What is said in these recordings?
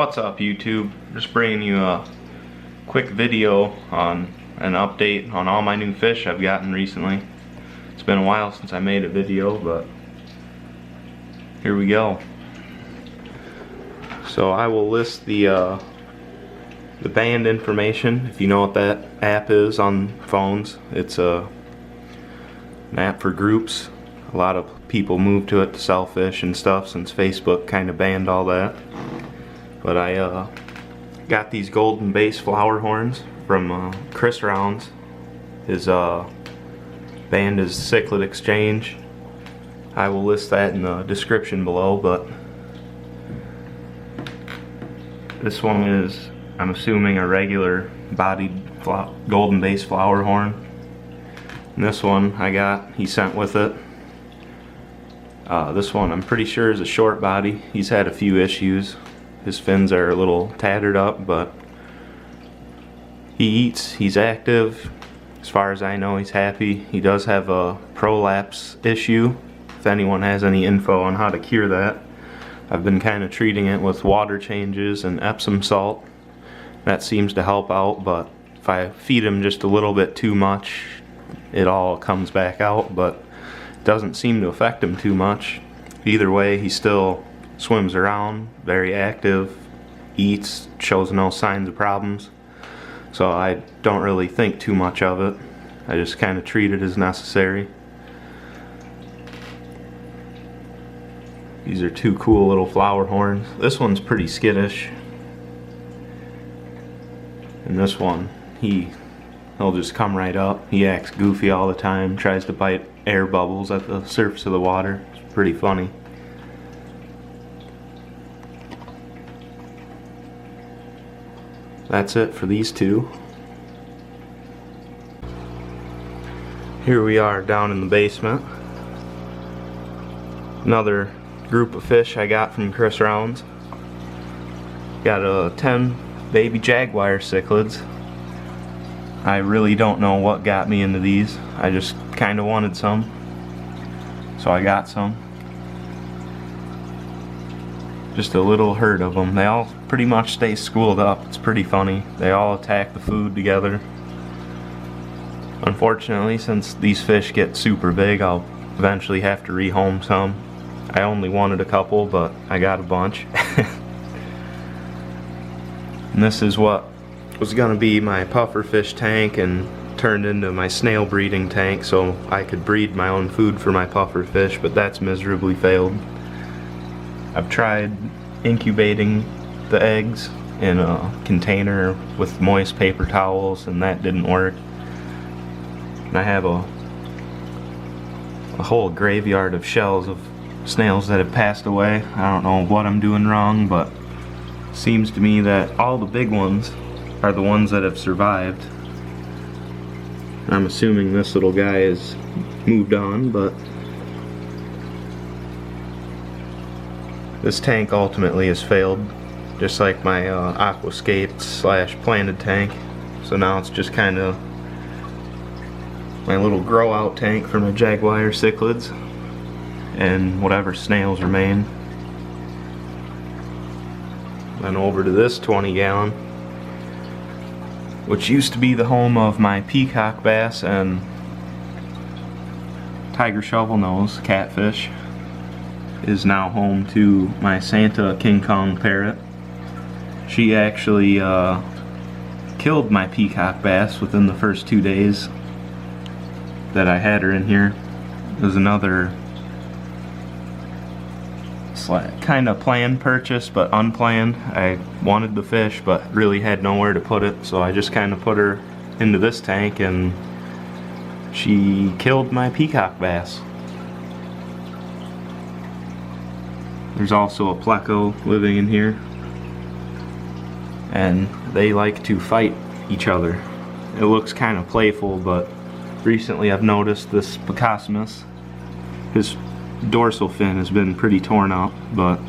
What's up, YouTube? Just bringing you a quick video on an update on all my new fish I've gotten recently. It's been a while since I made a video, but here we go. So I will list the band information, if you know what that app is on phones. It's an app for groups. A lot of people moved to it to sell fish and stuff since Facebook kind of banned all that. But I got these golden bass Flowerhorns from Chris Rounds. His band is Cichlid Exchange. I will list that in the description below, but this one is, I'm assuming, a regular bodied golden bass Flowerhorn. And this one I got, he sent with it. This one I'm pretty sure is a short body. He's had a few issues. His fins are a little tattered up, but he eats, he's active. As far as I know, he's happy. He does have a prolapse issue. If anyone has any info on how to cure that, I've been kind of treating it with water changes and Epsom salt. That seems to help out, but if I feed him just a little bit too much, it all comes back out, but it doesn't seem to affect him too much. Either way, he still swims around, very active, eats, shows no signs of problems. So I don't really think too much of it. I just kind of treat it as necessary. These are two cool little Flowerhorns. This one's pretty skittish. And this one, he'll just come right up. He acts goofy all the time, tries to bite air bubbles at the surface of the water. It's pretty funny. That's it for these two. Here we are down in the basement. Another group of fish I got from Chris Rounds. Got a 10 baby Jaguar Cichlids. I really don't know what got me into these. I just kind of wanted some, so I got some. Just a little herd of them. They all pretty much stay schooled up. It's pretty funny. They all attack the food together. Unfortunately, since these fish get super big, I'll eventually have to rehome some. I only wanted a couple, but I got a bunch. And this is what was gonna be my pufferfish tank and turned into my snail breeding tank so I could breed my own food for my pufferfish, but that's miserably failed. I've tried incubating the eggs in a container with moist paper towels, and that didn't work. And I have a whole graveyard of shells of snails that have passed away. I don't know what I'm doing wrong, but it seems to me that all the big ones are the ones that have survived. I'm assuming this little guy has moved on, but this tank ultimately has failed, just like my aquascape / planted tank. So now it's just kind of my little grow out tank for my Jaguar Cichlids and whatever snails remain. Then over to this 20-gallon, which used to be the home of my Peacock Bass and Tiger Shovelnose catfish, is now home to my Santa King Kong parrot. She actually killed my Peacock Bass within the first 2 days that I had her in here. It was another kind of planned purchase, but unplanned. I wanted the fish but really had nowhere to put it, so I just kind of put her into this tank and she killed my Peacock Bass. There's also a pleco living in here, and they like to fight each other. It looks kind of playful, but recently I've noticed this Picosmus, his dorsal fin has been pretty torn up, but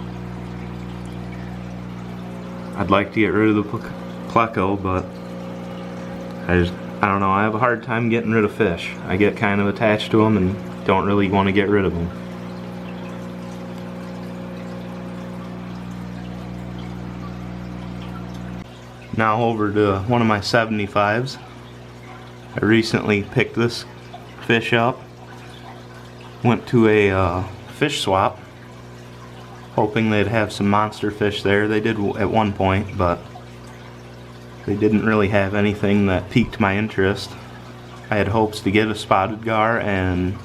I'd like to get rid of the pleco, but I don't know, I have a hard time getting rid of fish. I get kind of attached to them and don't really want to get rid of them. Now over to one of my 75s. I recently picked this fish up. Went to a fish swap, hoping they'd have some monster fish there. They did at one point, but they didn't really have anything that piqued my interest. I had hopes to get a spotted gar, and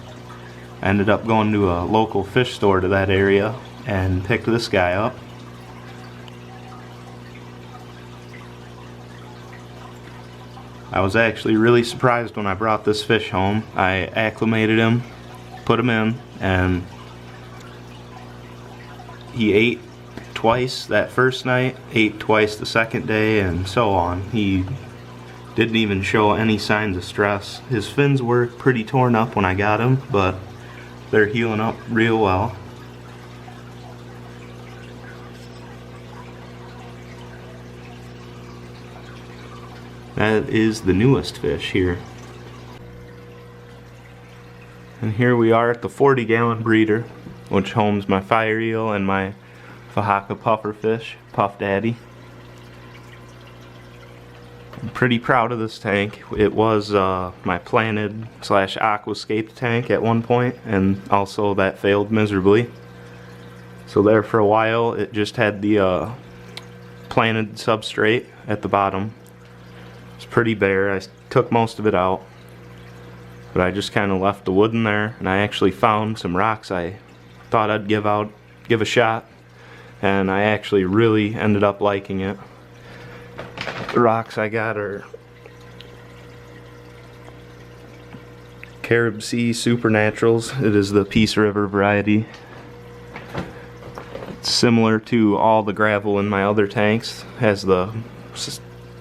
I ended up going to a local fish store to that area and picked this guy up. I was actually really surprised when I brought this fish home. I acclimated him, put him in, and he ate twice that first night, ate twice the second day, and so on. He didn't even show any signs of stress. His fins were pretty torn up when I got him, but they're healing up real well. That is the newest fish here. And here we are at the 40-gallon breeder, which homes my fire eel and my Fahaka pufferfish, Puff Daddy. I'm pretty proud of this tank. It was my planted / aquascaped tank at one point, and also that failed miserably. So there for a while it just had the planted substrate at the bottom. It's pretty bare. I took most of it out, but I just kind of left the wood in there, and I actually found some rocks I thought I'd give a shot, and I actually really ended up liking it. The rocks I got are Carib Sea Supernaturals. It is the Peace River variety. It's similar to all the gravel in my other tanks. Has the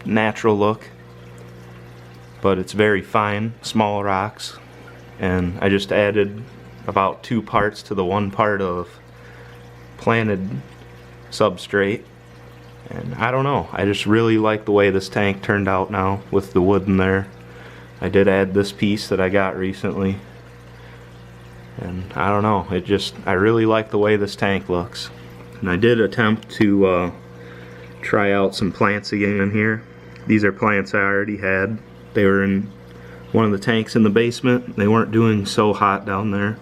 natural look, but it's very fine, small rocks, and I just added about 2 parts to the 1 part of planted substrate, and I don't know, I just really like the way this tank turned out now with the wood in there. I did add this piece that I got recently, and I don't know, I really like the way this tank looks. And I did attempt to try out some plants again in here. These are plants I already had. They were in one of the tanks in the basement. They weren't doing so hot down there.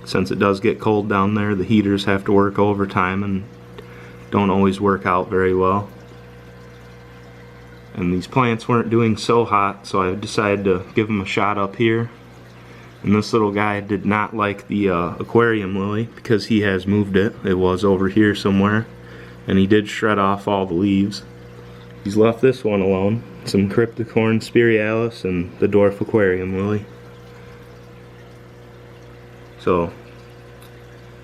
Since it does get cold down there, the heaters have to work overtime and don't always work out very well. And these plants weren't doing so hot, so I decided to give them a shot up here. And this little guy did not like the aquarium lily because he has moved it. It was over here somewhere, and he did shred off all the leaves. He's left this one alone, some Cryptocorn spiralis and the dwarf aquarium lily. So,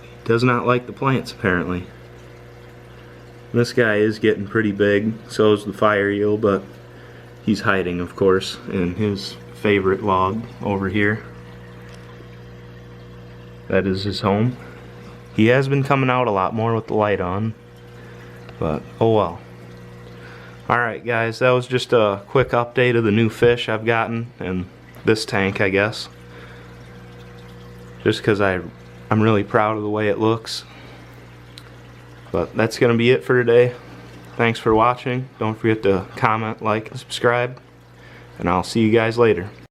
he does not like the plants apparently. This guy is getting pretty big, so is the fire eel, but he's hiding, of course, in his favorite log over here. That is his home. He has been coming out a lot more with the light on, but oh well. Alright guys, that was just a quick update of the new fish I've gotten in this tank, I guess. Just because I'm really proud of the way it looks. But that's going to be it for today. Thanks for watching. Don't forget to comment, like, and subscribe. And I'll see you guys later.